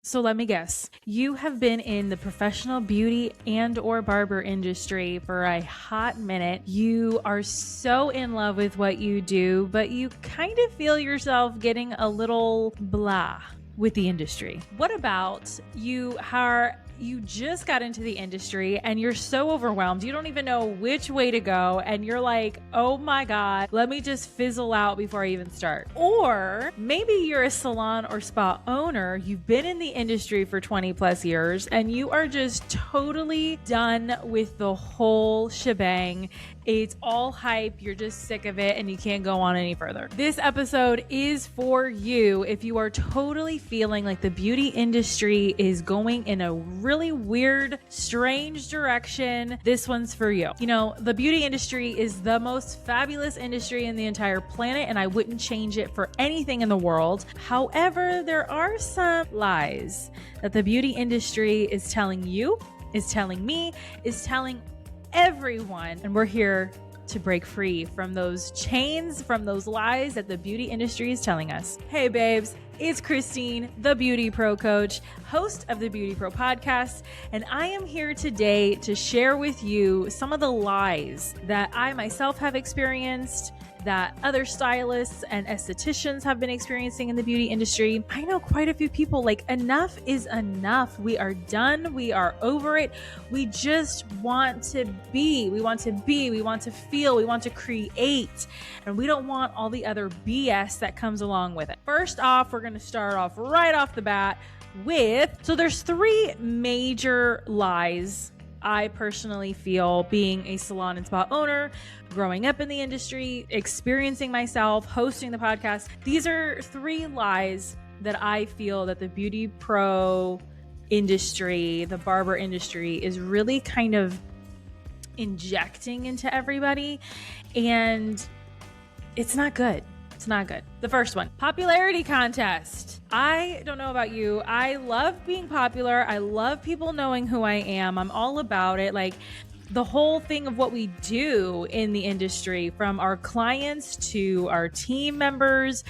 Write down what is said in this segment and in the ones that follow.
So let me guess, you have been in the professional beauty and or barber industry for a hot minute. You are so in love with what you do, but you kind of feel yourself getting a little blah with the industry. What about you just got into the industry and you're so overwhelmed, you don't even know which way to go, and you're like, oh my God, let me just fizzle out before I even start. Or maybe you're a salon or spa owner, you've been in the industry for 20 plus years, and you are just totally done with the whole shebang. It's all hype, you're just sick of it, and you can't go on any further. This episode is for you if you are totally feeling like the beauty industry is going in a really weird, strange direction. This one's for you. You know, the beauty industry is the most fabulous industry in the entire planet, and I wouldn't change it for anything in the world. However, there are some lies that the beauty industry is telling you, is telling me, is telling everyone, and we're here to break free from those chains, from those lies that the beauty industry is telling us. Hey babes, it's Krystine, the BeautyPro coach, host of the BeautyPro podcast, and I am here today to share with you some of the lies that I myself have experienced, that other stylists and estheticians have been experiencing in the beauty industry. I know quite a few people like, enough is enough. We are done. We are over it. We just want to be. We want to feel. We want to create. And we don't want all the other BS that comes along with it. First off, we're going to start off right off the bat so there's three major lies I personally feel, being a salon and spa owner, growing up in the industry, experiencing myself, hosting the podcast. These are three lies that I feel that the BeautyPro industry, the barber industry, is really kind of injecting into everybody. And it's not good. It's not good. The first one, popularity contest. I don't know about you. I love being popular. I love people knowing who I am. I'm all about it. Like the whole thing of what we do in the industry, from our clients to our team members,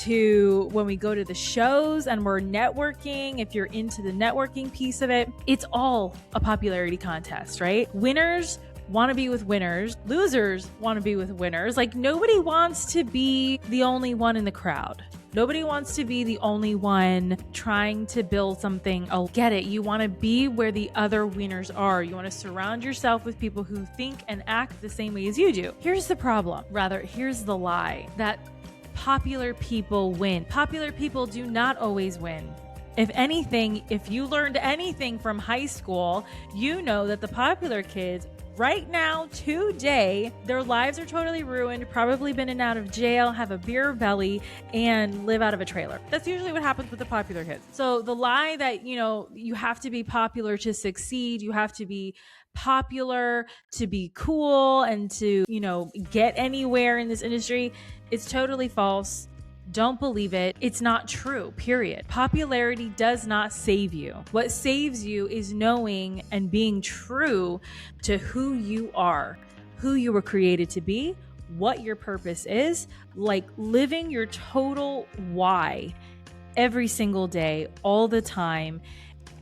to when we go to the shows and we're networking, if you're into the networking piece of it, it's all a popularity contest, right? Winners want to be with winners. Losers want to be with winners. Like nobody wants to be the only one in the crowd. Nobody wants to be the only one trying to build something. Oh, get it. You want to be where the other winners are. You want to surround yourself with people who think and act the same way as you do. Here's the problem. Rather, here's the lie, that popular people win. Popular people do not always win. If anything, if you learned anything from high school, you know that the popular kids right now, today, their lives are totally ruined, probably been in and out of jail, have a beer belly, and live out of a trailer. That's usually what happens with the popular kids. So the lie that, you have to be popular to succeed, you have to be popular to be cool and to, get anywhere in this industry, it's totally false. Don't believe it. It's not true, period. Popularity does not save you. What saves you is knowing and being true to who you are, who you were created to be, what your purpose is, like living your total why every single day, all the time.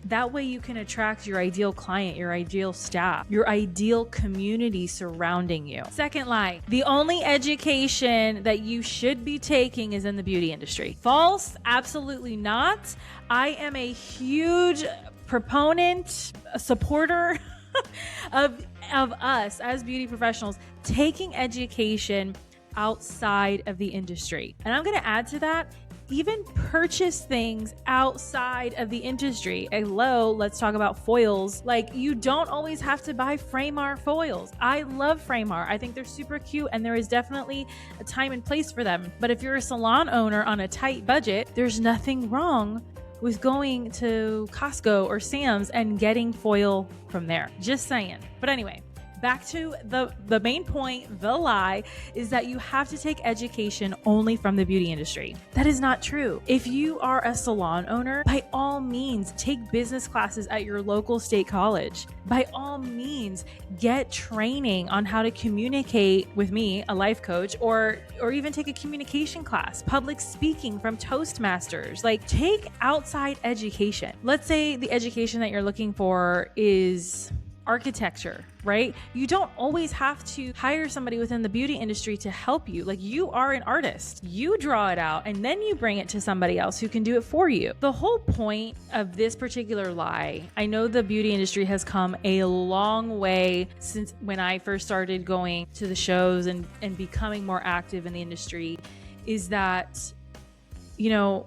That way you can attract your ideal client, your ideal staff, your ideal community surrounding you. Second lie, the only education that you should be taking is in the beauty industry. False, absolutely not. I am a huge proponent, a supporter of us as beauty professionals taking education outside of the industry. And I'm going to add to that, even purchase things outside of the industry. Hello, let's talk about foils. Like, you don't always have to buy frame art foils. I love frame art. I think they're super cute, and there is definitely a time and place for them. But if you're a salon owner on a tight budget, there's nothing wrong with going to Costco or Sam's and getting foil from there. Just saying. But anyway, back to the main point, the lie is that you have to take education only from the beauty industry. That is not true. If you are a salon owner, by all means, take business classes at your local state college. By all means, get training on how to communicate with me, a life coach, or even take a communication class, public speaking from Toastmasters. Like, take outside education. Let's say the education that you're looking for is architecture, right? You don't always have to hire somebody within the beauty industry to help you. Like, you are an artist. You draw it out and then you bring it to somebody else who can do it for you. The whole point of this particular lie, I know the beauty industry has come a long way since when I first started going to the shows and becoming more active in the industry, is that, you know,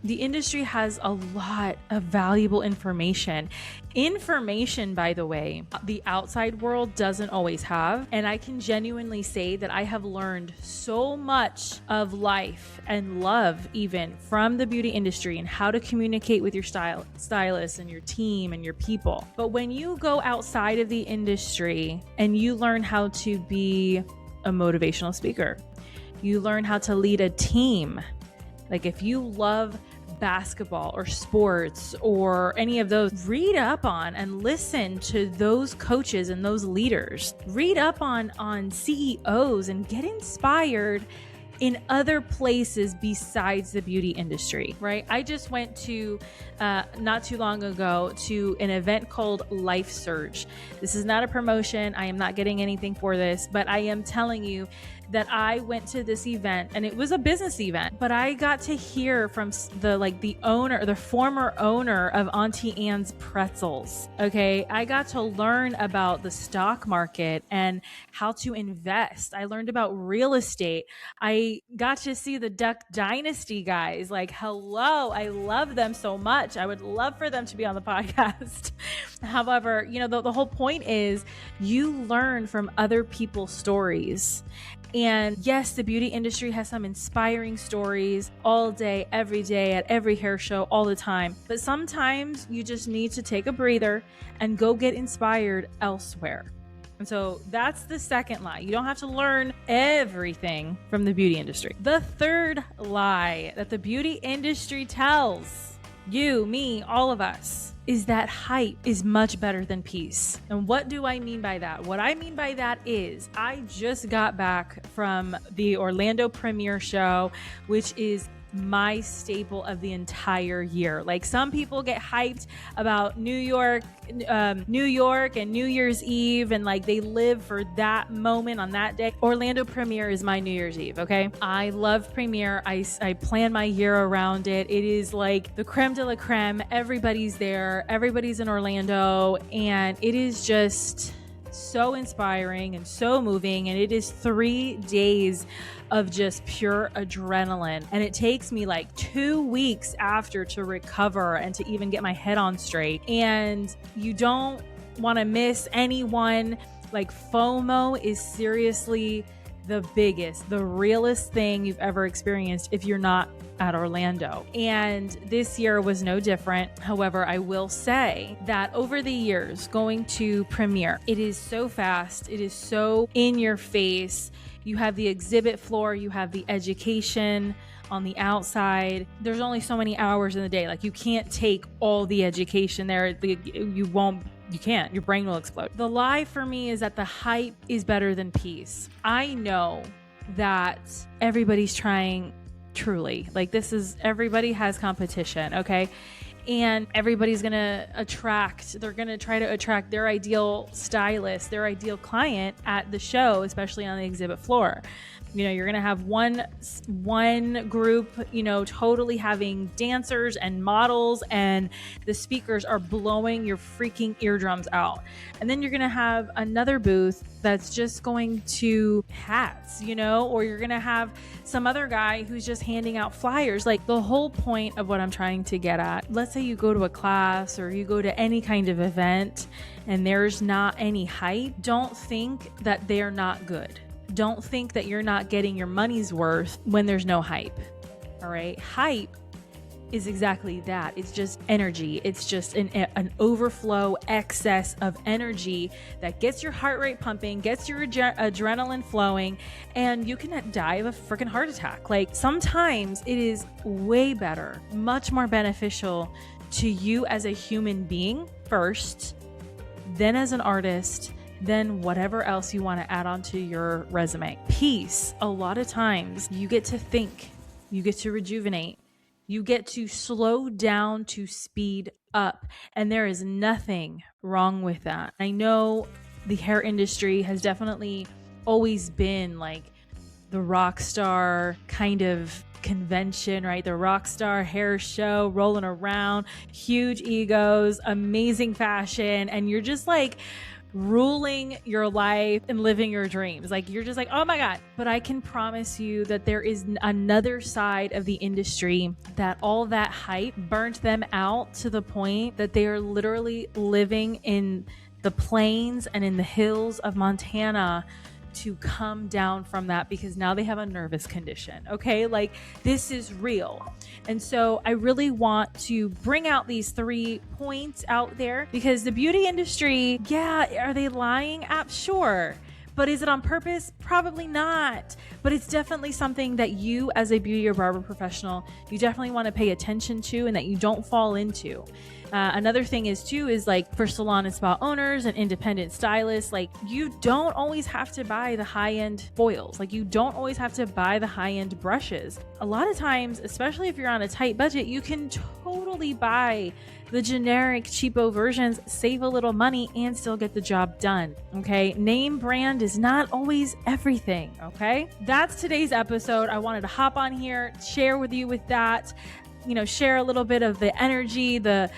the industry has a lot of valuable information. Information, by the way, the outside world doesn't always have. And I can genuinely say that I have learned so much of life and love even from the beauty industry and how to communicate with your stylist and your team and your people. But when you go outside of the industry and you learn how to be a motivational speaker, you learn how to lead a team. Like, if you love basketball or sports or any of those, read up on and listen to those coaches and those leaders. Read up on CEOs and get inspired in other places besides the beauty industry, right? I just went to, not too long ago, to an event called Life Surge. This is not a promotion. I am not getting anything for this, but I am telling you that I went to this event and it was a business event, but I got to hear from the owner, the former owner of Auntie Anne's Pretzels. Okay. I got to learn about the stock market and how to invest. I learned about real estate. I got to see the Duck Dynasty guys. Like, hello, I love them so much. I would love for them to be on the podcast. However, you know, the whole point is you learn from other people's stories. And yes, the beauty industry has some inspiring stories all day, every day, at every hair show, all the time. But sometimes you just need to take a breather and go get inspired elsewhere. And so that's the second lie. You don't have to learn everything from the beauty industry. The third lie that the beauty industry tells you, me, all of us, is that hype is much better than peace. And what do I mean by that? What I mean by that is I just got back from the Orlando premiere show, which is my staple of the entire year. Like, some people get hyped about New York and New Year's Eve, and like they live for that moment on that day. Orlando premiere is my New Year's Eve. Okay. I love premiere. I plan my year around it. It is like the creme de la creme. Everybody's there. Everybody's in Orlando, and it is just so inspiring and so moving. And it is 3 days of just pure adrenaline. And it takes me like 2 weeks after to recover and to even get my head on straight. And you don't want to miss anyone. Like, FOMO is seriously the biggest, the realest thing you've ever experienced if you're not at Orlando. And this year was no different. However, I will say that over the years going to premiere, it is so fast. It is so in your face. You have the exhibit floor, you have the education on the outside. There's only so many hours in the day. Like, you can't take all the education there. You can't. Your brain will explode. The lie for me is that the hype is better than peace. I know that everybody's trying, truly. Like, everybody has competition, okay? And everybody's going to they're going to try to attract their ideal stylist, their ideal client at the show, especially on the exhibit floor. You know, you're going to have one group, you know, totally having dancers and models, and the speakers are blowing your freaking eardrums out. And then you're going to have another booth that's just going to hats, you know, or you're going to have some other guy who's just handing out flyers. Like, the whole point of what I'm trying to get at, let's say you go to a class or you go to any kind of event and there's not any hype, don't think that they're not good. Don't think that you're not getting your money's worth when there's no hype. All right. Hype is exactly that. It's just energy. It's just an overflow excess of energy that gets your heart rate pumping, gets your adrenaline flowing, and you can die of a freaking heart attack. Like, sometimes it is way better, much more beneficial to you as a human being first, then as an artist, then whatever else you want to add onto your resume. Peace. A lot of times you get to think, you get to rejuvenate, you get to slow down to speed up. And there is nothing wrong with that. I know the hair industry has definitely always been like the rock star kind of convention, right? The rock star hair show, rolling around, huge egos, amazing fashion. And you're just like ruling your life and living your dreams. Like, you're just like, oh my God. But I can promise you that there is another side of the industry that all that hype burnt them out to the point that they are literally living in the plains and in the hills of Montana to come down from that, because now they have a nervous condition. Okay. Like, this is real. And so I really want to bring out these 3 points out there, because the beauty industry, yeah, are they lying? Sure. But is it on purpose? Probably not. But it's definitely something that you, as a beauty or barber professional, you definitely want to pay attention to and that you don't fall into. Another thing is too, is like for salon and spa owners and independent stylists, like, you don't always have to buy the high-end foils. Like, you don't always have to buy the high-end brushes. A lot of times, especially if you're on a tight budget, you can totally buy the generic cheapo versions, save a little money, and still get the job done. Okay. Name brand is not always everything. Okay. That's today's episode. I wanted to hop on here, share with you with that, share a little bit of the energy, the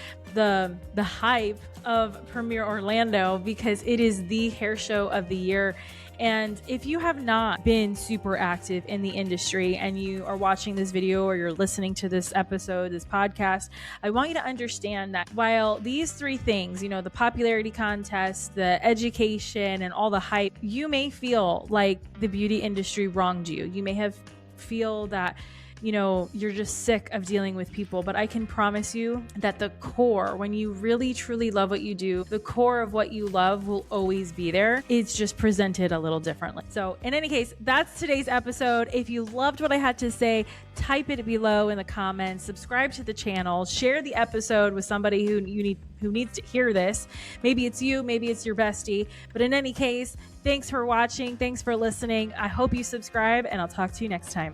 hype of Premiere Orlando, because it is the hair show of the year. And if you have not been super active in the industry and you are watching this video or you're listening to this episode, this podcast, I want you to understand that while these 3 things, the popularity contest, the education, and all the hype, you may feel like the beauty industry wronged you. You may feel that you're just sick of dealing with people. But I can promise you that the core, when you really truly love what you do, the core of what you love will always be there. It's just presented a little differently. So in any case, that's today's episode. If you loved what I had to say, type it below in the comments, subscribe to the channel, share the episode with somebody who needs to hear this. Maybe it's you, maybe it's your bestie. But in any case, thanks for watching. Thanks for listening. I hope you subscribe, and I'll talk to you next time.